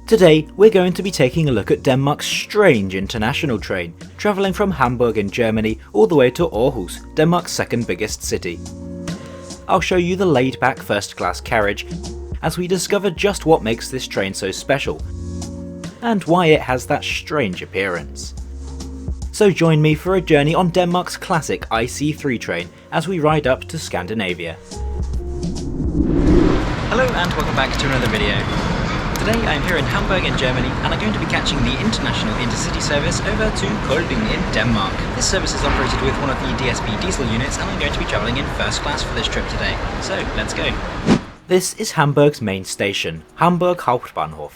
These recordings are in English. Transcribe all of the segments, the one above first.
Today, we're going to be taking a look at Denmark's strange international train, travelling from Hamburg in Germany all the way to Aarhus, Denmark's second biggest city. I'll show you the laid-back first-class carriage as we discover just what makes this train so special, and why it has that strange appearance. So join me for a journey on Denmark's classic IC3 train as we ride up to Scandinavia. Hello and welcome back to another video. Today I'm here in Hamburg in Germany and I'm going to be catching the international intercity service over to Kolding in Denmark. This service is operated with one of the DSB diesel units and I'm going to be travelling in first class for this trip today. So let's go. This is Hamburg's main station, Hamburg Hbf.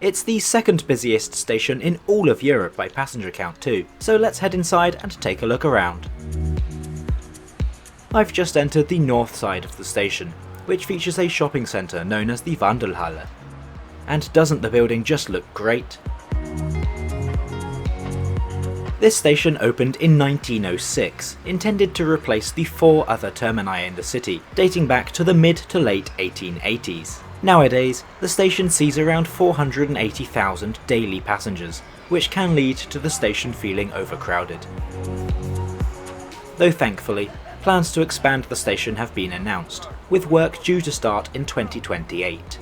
It's the second busiest station in all of Europe by passenger count too, so let's head inside and take a look around. I've just entered the north side of the station, which features a shopping centre known as the Wandelhalle. And doesn't the building just look great? This station opened in 1906, intended to replace the 4 other termini in the city, dating back to the mid to late 1880s. Nowadays, the station sees around 480,000 daily passengers, which can lead to the station feeling overcrowded. Though thankfully, plans to expand the station have been announced, with work due to start in 2028.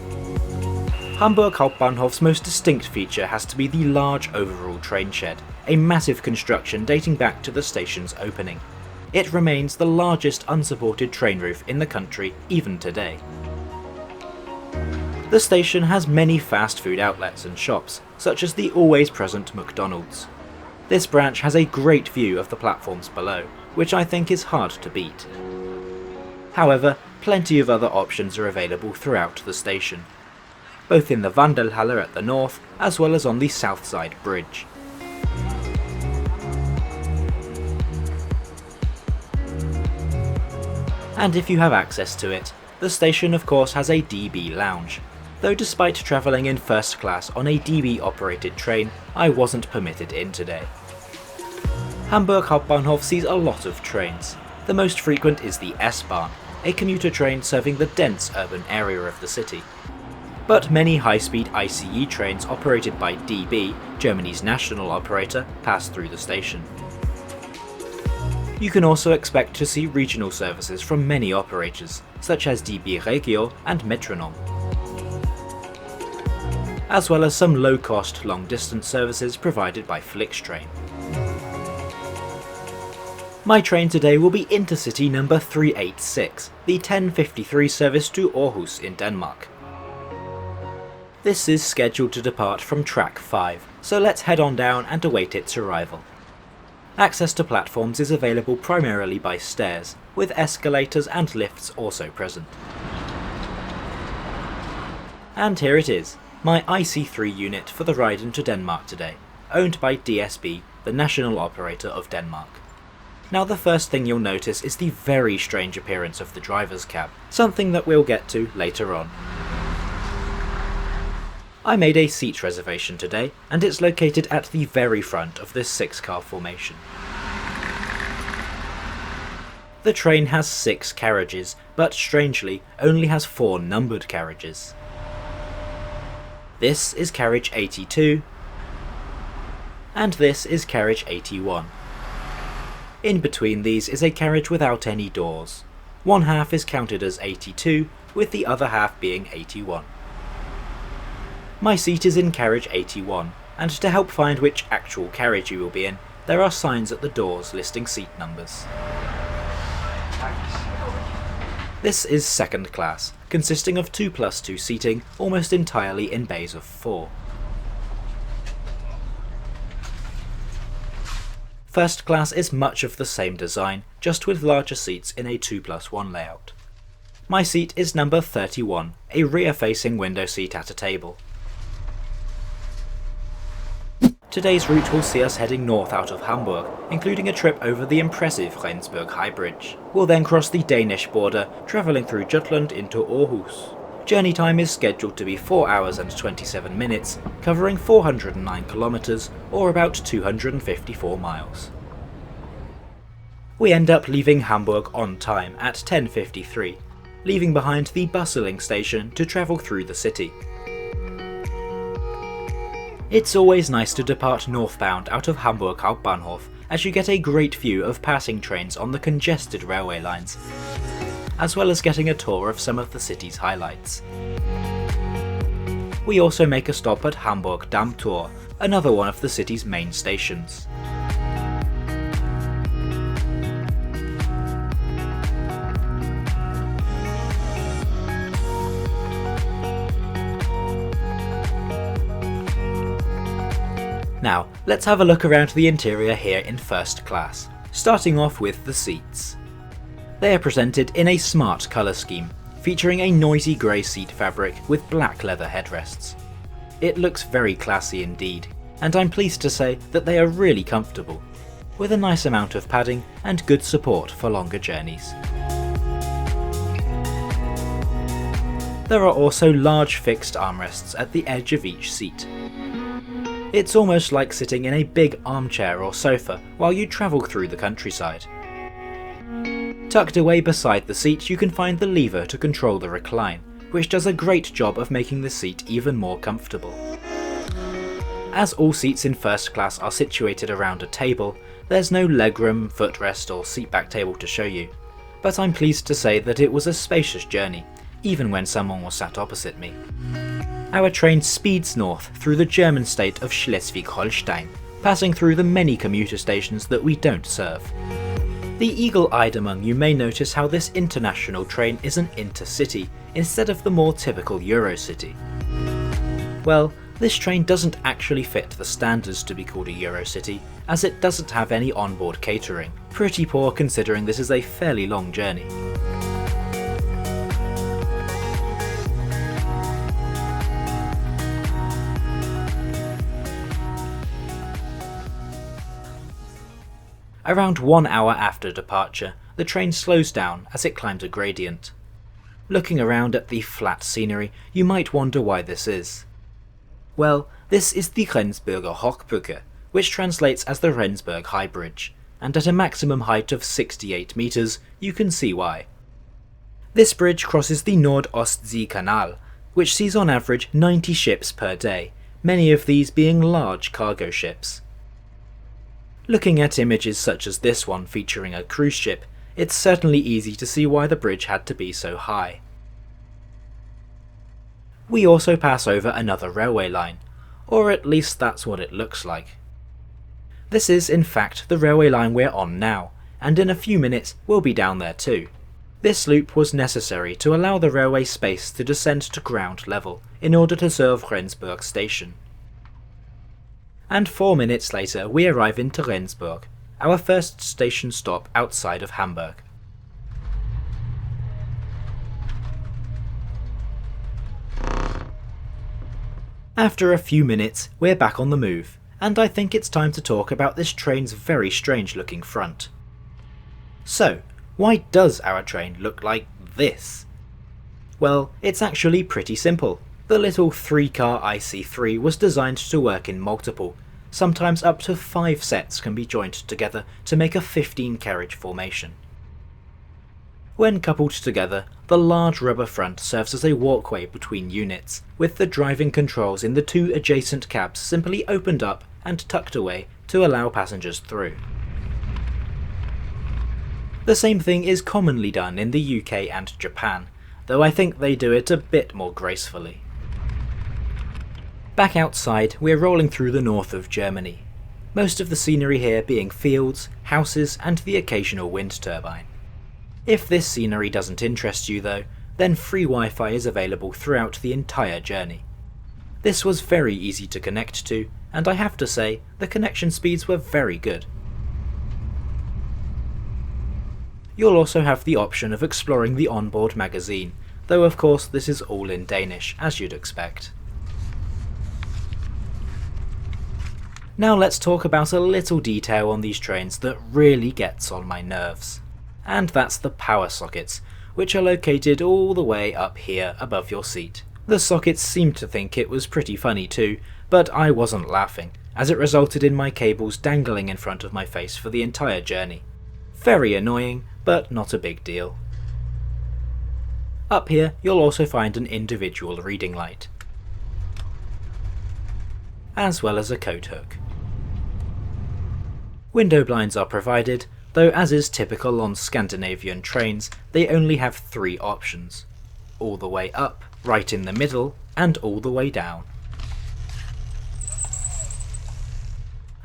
Hamburg Hbf's most distinct feature has to be the large overall train shed, a massive construction dating back to the station's opening. It remains the largest unsupported train roof in the country even today. The station has many fast food outlets and shops, such as the always present McDonald's. This branch has a great view of the platforms below, which I think is hard to beat. However, plenty of other options are available throughout the station, both in the Wandelhalle at the north, as well as on the south side bridge. And if you have access to it, the station of course has a DB lounge, though despite travelling in first class on a DB operated train, I wasn't permitted in today. Hamburg Hbf sees a lot of trains. The most frequent is the S-Bahn, a commuter train serving the dense urban area of the city. But many high-speed ICE trains operated by DB, Germany's national operator, pass through the station. You can also expect to see regional services from many operators, such as DB Regio and Metronom, as well as some low-cost long-distance services provided by Flixtrain. My train today will be Intercity number 386, the 10:53 service to Aarhus in Denmark. This is scheduled to depart from track 5, so let's head on down and await its arrival. Access to platforms is available primarily by stairs, with escalators and lifts also present. And here it is, my IC3 unit for the ride into Denmark today, owned by DSB, the national operator of Denmark. Now the first thing you'll notice is the very strange appearance of the driver's cab, something that we'll get to later on. I made a seat reservation today, and it's located at the very front of this 6-car formation. The train has 6 carriages, but strangely only has 4 numbered carriages. This is carriage 82, and this is carriage 81. In between these is a carriage without any doors. One half is counted as 82, with the other half being 81. My seat is in carriage 81, and to help find which actual carriage you will be in, there are signs at the doors listing seat numbers. This is second class, consisting of 2+2 seating, almost entirely in bays of 4. First class is much of the same design, just with larger seats in a 2+1 layout. My seat is number 31, a rear-facing window seat at a table. Today's route will see us heading north out of Hamburg, including a trip over the impressive Hamburg High Bridge. We'll then cross the Danish border, travelling through Jutland into Aarhus. Journey time is scheduled to be 4 hours and 27 minutes, covering 409 kilometres, or about 254 miles. We end up leaving Hamburg on time at 10:53, leaving behind the bustling station to travel through the city. It's always nice to depart northbound out of Hamburg Hbf, as you get a great view of passing trains on the congested railway lines, as well as getting a tour of some of the city's highlights. We also make a stop at Hamburg Dammtor, another one of the city's main stations. Now, let's have a look around the interior here in first class, starting off with the seats. They are presented in a smart colour scheme, featuring a noisy grey seat fabric with black leather headrests. It looks very classy indeed, and I'm pleased to say that they are really comfortable, with a nice amount of padding and good support for longer journeys. There are also large fixed armrests at the edge of each seat. It's almost like sitting in a big armchair or sofa while you travel through the countryside. Tucked away beside the seat you can find the lever to control the recline, which does a great job of making the seat even more comfortable. As all seats in first class are situated around a table, there's no legroom, footrest or seatback table to show you, but I'm pleased to say that it was a spacious journey, even when someone was sat opposite me. Our train speeds north through the German state of Schleswig-Holstein, passing through the many commuter stations that we don't serve. The eagle-eyed among you may notice how this international train is an intercity instead of the more typical Eurocity. Well, this train doesn't actually fit the standards to be called a Eurocity, as it doesn't have any onboard catering. Pretty poor considering this is a fairly long journey. Around 1 hour after departure, the train slows down as it climbs a gradient. Looking around at the flat scenery, you might wonder why this is. Well, this is the Rendsburger Hochbrücke, which translates as the Rendsburg High Bridge, and at a maximum height of 68 meters, you can see why. This bridge crosses the Nord-Ostsee-Kanal, which sees on average 90 ships per day, many of these being large cargo ships. Looking at images such as this one featuring a cruise ship, it's certainly easy to see why the bridge had to be so high. We also pass over another railway line, or at least that's what it looks like. This is in fact the railway line we're on now, and in a few minutes we'll be down there too. This loop was necessary to allow the railway space to descend to ground level in order to serve Rendsburg station. And 4 minutes later we arrive into Rendsburg, our first station stop outside of Hamburg. After a few minutes we're back on the move, and I think it's time to talk about this train's very strange looking front. So, why does our train look like this? Well, it's actually pretty simple. The little 3-car IC3 was designed to work in multiple, sometimes up to 5 sets can be joined together to make a 15-carriage formation. When coupled together, the large rubber front serves as a walkway between units, with the driving controls in the 2 adjacent cabs simply opened up and tucked away to allow passengers through. The same thing is commonly done in the UK and Japan, though I think they do it a bit more gracefully. Back outside, we're rolling through the north of Germany, most of the scenery here being fields, houses and the occasional wind turbine. If this scenery doesn't interest you though, then free Wi-Fi is available throughout the entire journey. This was very easy to connect to, and I have to say, the connection speeds were very good. You'll also have the option of exploring the onboard magazine, though of course this is all in Danish, as you'd expect. Now let's talk about a little detail on these trains that really gets on my nerves. And that's the power sockets, which are located all the way up here above your seat. The sockets seemed to think it was pretty funny too, but I wasn't laughing, as it resulted in my cables dangling in front of my face for the entire journey. Very annoying, but not a big deal. Up here you'll also find an individual reading light. as well as a coat hook. Window blinds are provided, though as is typical on Scandinavian trains, they only have 3 options: all the way up, right in the middle, and all the way down.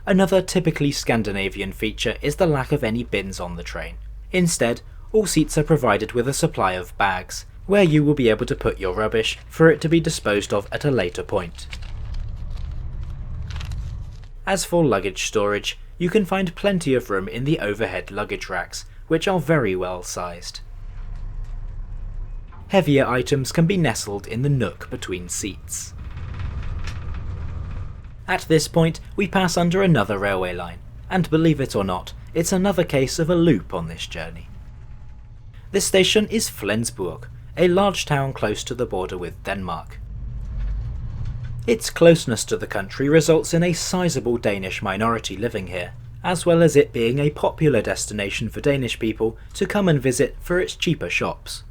Another typically Scandinavian feature is the lack of any bins on the train. Instead, all seats are provided with a supply of bags, where you will be able to put your rubbish for it to be disposed of at a later point. As for luggage storage, you can find plenty of room in the overhead luggage racks, which are very well sized. Heavier items can be nestled in the nook between seats. At this point, we pass under another railway line, and believe it or not, it's another case of a loop on this journey. This station is Flensburg, a large town close to the border with Denmark. Its closeness to the country results in a sizable Danish minority living here, as well as it being a popular destination for Danish people to come and visit for its cheaper shops.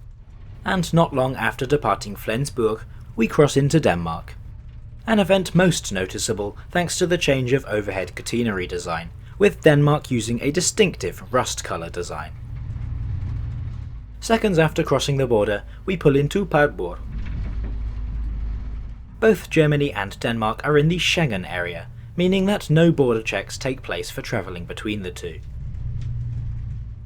And not long after departing Flensburg, we cross into Denmark. An event most noticeable thanks to the change of overhead catenary design, with Denmark using a distinctive rust colour design. Seconds after crossing the border, we pull into Padborg. Both Germany and Denmark are in the Schengen area, meaning that no border checks take place for travelling between the two.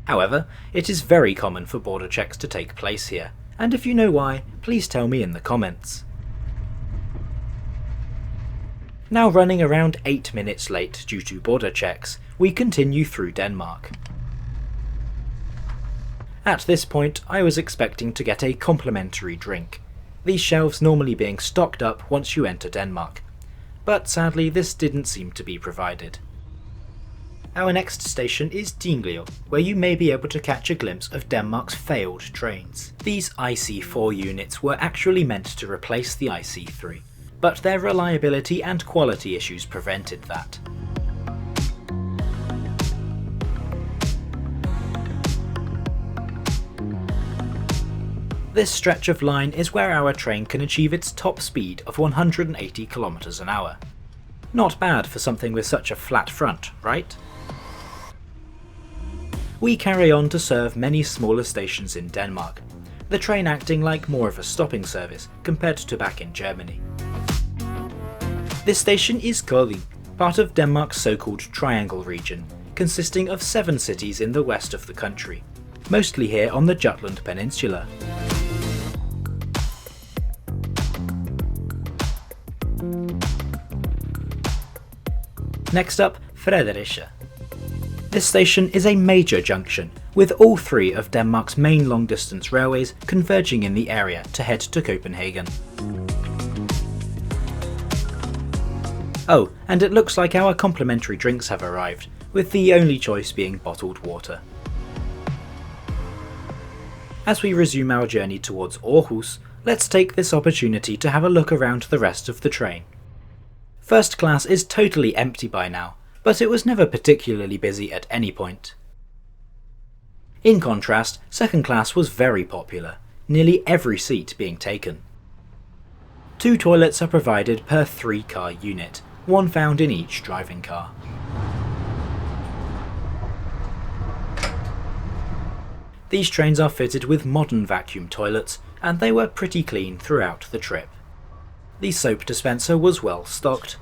However, it is very common for border checks to take place here, and if you know why, please tell me in the comments. Now running around 8 minutes late due to border checks, we continue through Denmark. At this point, I was expecting to get a complimentary drink, these shelves normally being stocked up once you enter Denmark, but sadly this didn't seem to be provided. Our next station is Tinglev, where you may be able to catch a glimpse of Denmark's failed trains. These IC4 units were actually meant to replace the IC3, but their reliability and quality issues prevented that. This stretch of line is where our train can achieve its top speed of 180 km an hour. Not bad for something with such a flat front, right? We carry on to serve many smaller stations in Denmark, the train acting like more of a stopping service compared to back in Germany. This station is Kolding, part of Denmark's so-called Triangle region, consisting of 7 cities in the west of the country, mostly here on the Jutland Peninsula. Next up, Fredericia. This station is a major junction, with all 3 of Denmark's main long-distance railways converging in the area to head to Copenhagen. Oh, and it looks like our complimentary drinks have arrived, with the only choice being bottled water. As we resume our journey towards Aarhus, let's take this opportunity to have a look around the rest of the train. First class is totally empty by now, but it was never particularly busy at any point. In contrast, second class was very popular, nearly every seat being taken. 2 toilets are provided per 3-car unit, one found in each driving car. These trains are fitted with modern vacuum toilets, and they were pretty clean throughout the trip. The soap dispenser was well stocked,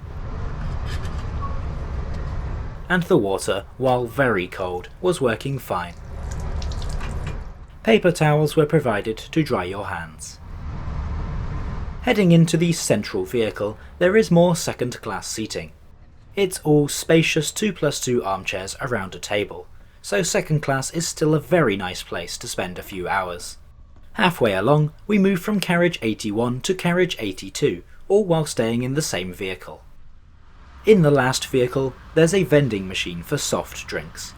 and the water, while very cold, was working fine. Paper towels were provided to dry your hands. Heading into the central vehicle, there is more second-class seating. It's all spacious 2+2 armchairs around a table, so second class is still a very nice place to spend a few hours. Halfway along, we move from carriage 81 to carriage 82, all while staying in the same vehicle. In the last vehicle, there's a vending machine for soft drinks.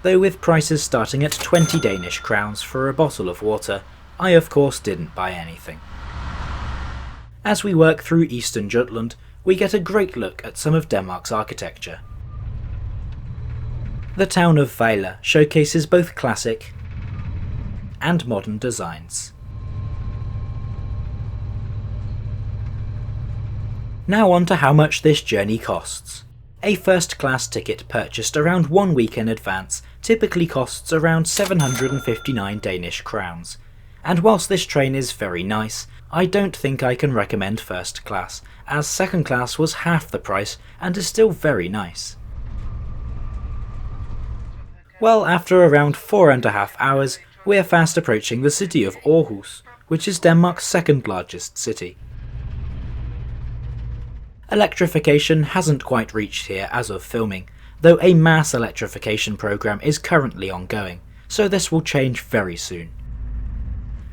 Though with prices starting at 20 Danish crowns for a bottle of water, I of course didn't buy anything. As we work through Eastern Jutland, we get a great look at some of Denmark's architecture. The town of Vejle showcases both classic and modern designs. Now on to how much this journey costs. A first class ticket purchased around 1 week in advance typically costs around 759 Danish crowns. And whilst this train is very nice, I don't think I can recommend first class, as second class was half the price and is still very nice. Well, after around 4.5 hours, we are fast approaching the city of Aarhus, which is Denmark's second largest city. Electrification hasn't quite reached here as of filming, though a mass electrification program is currently ongoing, so this will change very soon.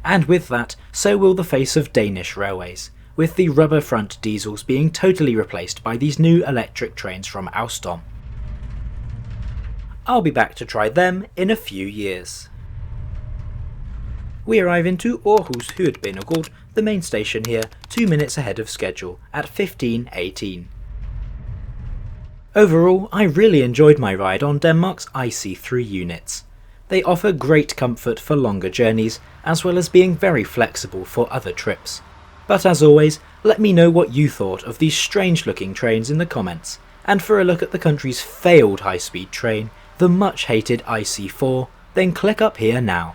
And with that, so will the face of Danish railways, with the rubber front diesels being totally replaced by these new electric trains from Alstom. I'll be back to try them in a few years. We arrive into Aarhus H, the main station here, 2 minutes ahead of schedule, at 15:18. Overall, I really enjoyed my ride on Denmark's IC3 units. They offer great comfort for longer journeys, as well as being very flexible for other trips. But as always, let me know what you thought of these strange looking trains in the comments, and for a look at the country's failed high-speed train, the much hated IC4, then click up here now.